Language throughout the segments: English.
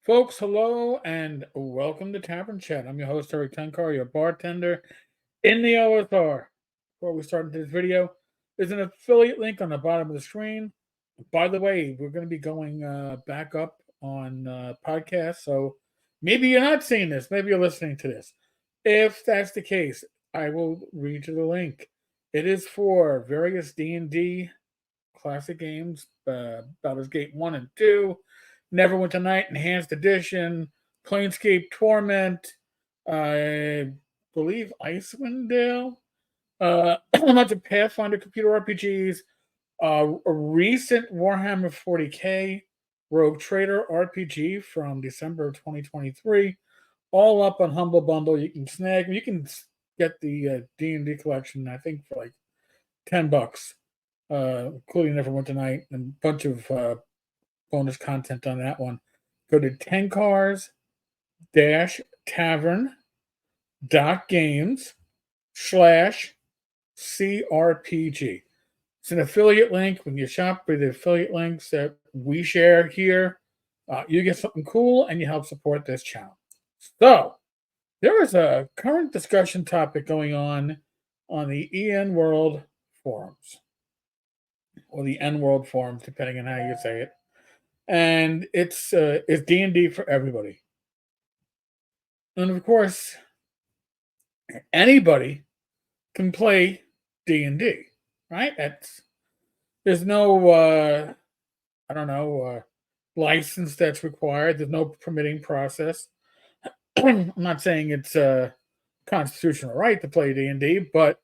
Folks, hello and welcome to Tavern Chat. I'm your host, Eric Tenkar, your bartender in the OSR. Before we start into this video, there's an affiliate link on the bottom of the screen. By the way, we're going to be going back up on podcasts, so maybe you're not seeing this, maybe you're listening to this. If that's the case, I will read you the link. It is for various D&D classic games, Baldur's Gate 1 and 2, Neverwinter Night Enhanced Edition, Planescape Torment, I believe Icewind Dale, a bunch of Pathfinder computer RPGs, a recent Warhammer 40k Rogue Trader RPG from December of 2023, all up on Humble Bundle. You can snag, you can get the D&D collection, I think, for like $10. Including Neverwinter Night and a bunch of bonus content on that one. Go to tenkars-tavern.games/CRPG. It's an affiliate link. When you shop with the affiliate links that we share here, you get something cool and you help support this channel. So, there is a current discussion topic going on the ENWorld forums, or the ENWorld forums, depending on how you say it. And it's D&D for everybody. And of course, anybody can play D&D, right? There's no license that's required. There's no permitting process. I'm not saying it's a constitutional right to play D&D, but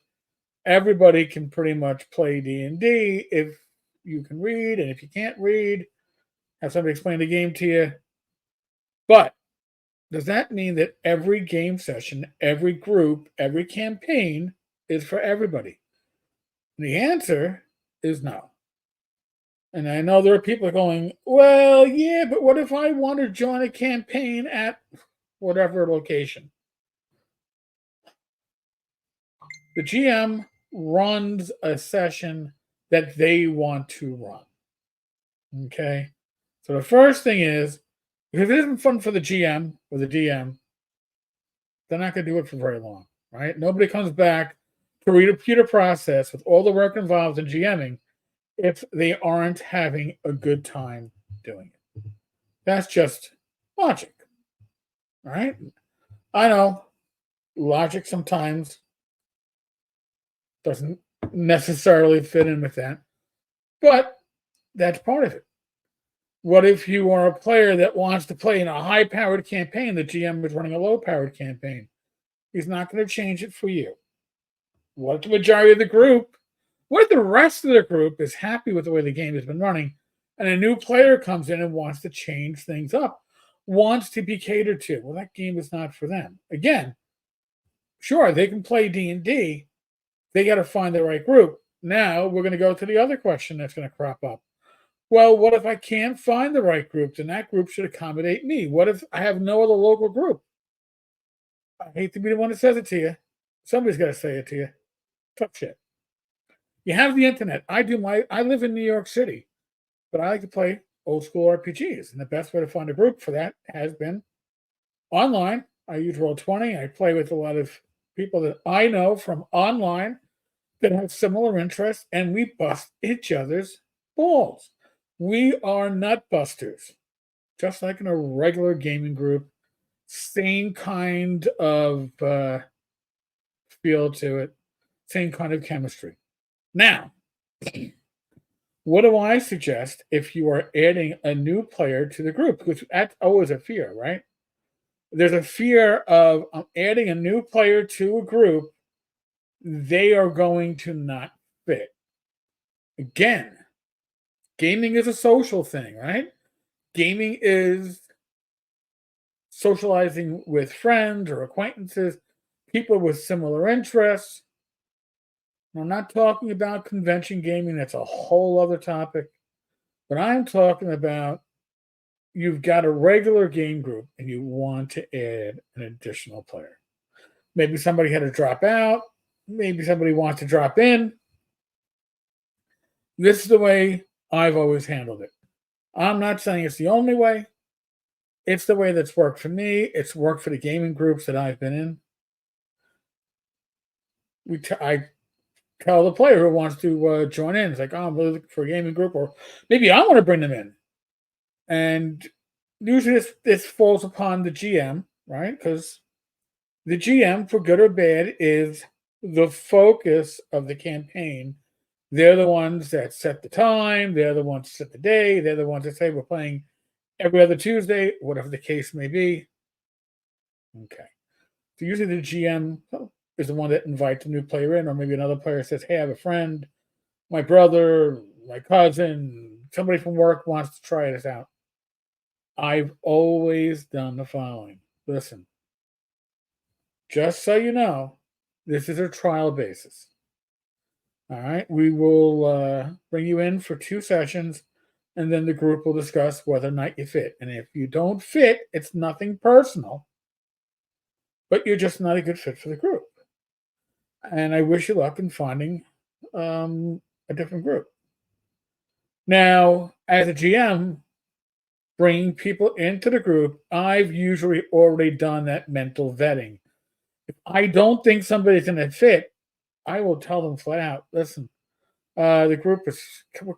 everybody can pretty much play D&D if you can read, and if you can't read, have somebody explain the game to you. But does that mean that every game session, every group, every campaign is for everybody? And the answer is no. And I know there are people going, well, yeah, but what if I want to join a campaign at whatever location? The GM runs a session that they want to run. Okay? So the first thing is, if it isn't fun for the GM or the DM, they're not going to do it for very long, right? Nobody comes back to repeat a process with all the work involved in GMing if they aren't having a good time doing it. That's just logic, right? I know logic sometimes doesn't necessarily fit in with that, but that's part of it. What if you are a player that wants to play in a high-powered campaign? The GM is running a low-powered campaign. He's not going to change it for you. What if the majority of the group, what if the rest of the group is happy with the way the game has been running, and a new player comes in and wants to change things up, wants to be catered to? Well, that game is not for them. Again, sure, they can play D&D. They got to find the right group. Now we're going to go to the other question that's going to crop up. Well, what if I can't find the right group? Then that group should accommodate me. What if I have no other local group? I hate to be the one that says it to you. Somebody's got to say it to you. Tough shit. You have the internet. I live in New York City, but I like to play old school RPGs. And the best way to find a group for that has been online. I use Roll20. I play with a lot of people that I know from online that have similar interests, and we bust each other's balls. We are nut busters, just like in a regular gaming group. Same kind of feel to it, same kind of chemistry. Now, what do I suggest if you are adding a new player to the group? Because that's always a fear, right? There's a fear of adding a new player to a group. They are going to not fit. Again, gaming is a social thing, right? Gaming is socializing with friends or acquaintances, people with similar interests. I'm not talking about convention gaming. That's a whole other topic. But I'm talking about you've got a regular game group and you want to add an additional player. Maybe somebody had to drop out. Maybe somebody wants to drop in. This is the way I've always handled it. I'm not saying it's the only way, It's the way that's worked for me. It's worked for the gaming groups that I've been in. I tell the player who wants to join in, it's like, oh, I'm really looking for a gaming group, or maybe I want to bring them in. And usually this falls upon the GM, right? Because the GM, for good or bad, is the focus of the campaign. They're the ones that set the time. They're the ones that set the day. They're the ones that say we're playing every other Tuesday, whatever the case may be. Okay. So usually the GM is the one that invites a new player in, or maybe another player says, hey, I have a friend, my brother, my cousin, somebody from work wants to try this out. I've always done the following. Listen, just so you know, this is a trial basis. All right. We will bring you in for 2 sessions, and then the group will discuss whether or not you fit. And if you don't fit, it's nothing personal, but you're just not a good fit for the group. And I wish you luck in finding a different group. Now, as a GM, bringing people into the group, I've usually already done that mental vetting. If I don't think somebody's going to fit, I will tell them flat out, listen, the group is,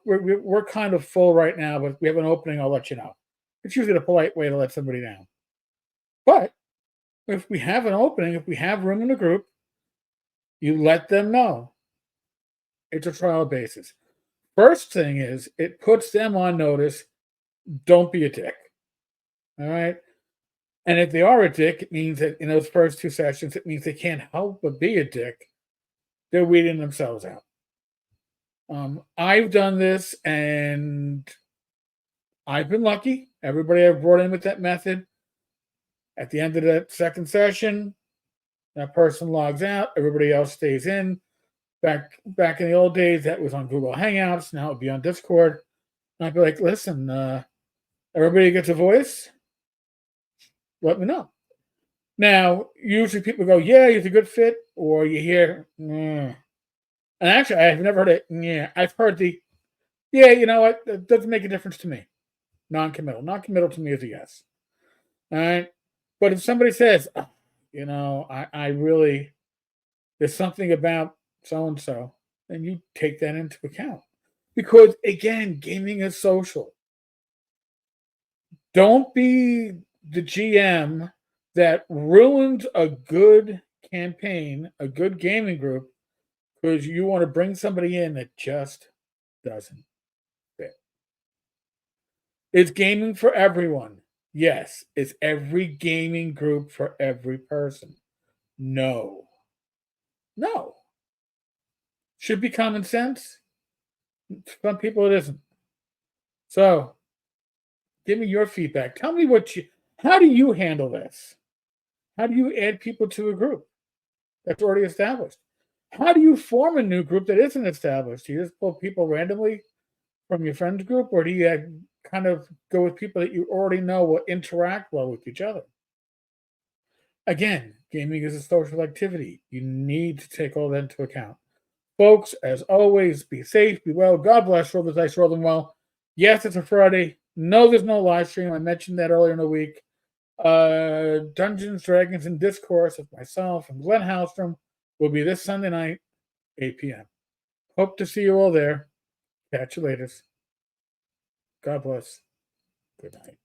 we're kind of full right now, but we have an opening, I'll let you know. It's usually a polite way to let somebody down. But if we have an opening, if we have room in the group, you let them know. It's a trial basis. First thing is, it puts them on notice. Don't be a dick. All right. And if they are a dick, it means that in those first 2 sessions, it means they can't help but be a dick. They're weeding themselves out. I've done this and I've been lucky. Everybody I've brought in with that method, at the end of that second session, that person logs out, everybody else stays in. Back in the old days, that was on Google Hangouts. Now it'd be on Discord. And I'd be like, listen, everybody gets a voice. Let me know. Now, usually people go, yeah, he's a good fit, or you hear, and actually, I've never heard it. Yeah, I've heard the, yeah, you know what? It doesn't make a difference to me. Non-committal. Non-committal to me is a yes. All right. But if somebody says, oh, you know, I really, there's something about so and so, then you take that into account. Because again, gaming is social. Don't be the GM that ruins a good campaign, a good gaming group, because you want to bring somebody in that just doesn't fit. Is gaming for everyone? Yes. Is every gaming group for every person? No. No. Should be common sense. Some people it isn't. So give me your feedback. Tell me how do you handle this? How do you add people to a group that's already established? How do you form a new group that isn't established? Do you just pull people randomly from your friends group, or do you kind of go with people that you already know will interact well with each other? Again, gaming is a social activity. You need to take all that into account. Folks, as always, be safe, be well. God bless. Roll the dice, roll them well. Yes, it's a Friday. No, there's no live stream. I mentioned that earlier in the week. Dungeons, Dragons, and Discourse with myself and Glenn Hallstrom will be this Sunday night, 8 p.m. Hope to see you all there. Catch you later. God bless. Good night.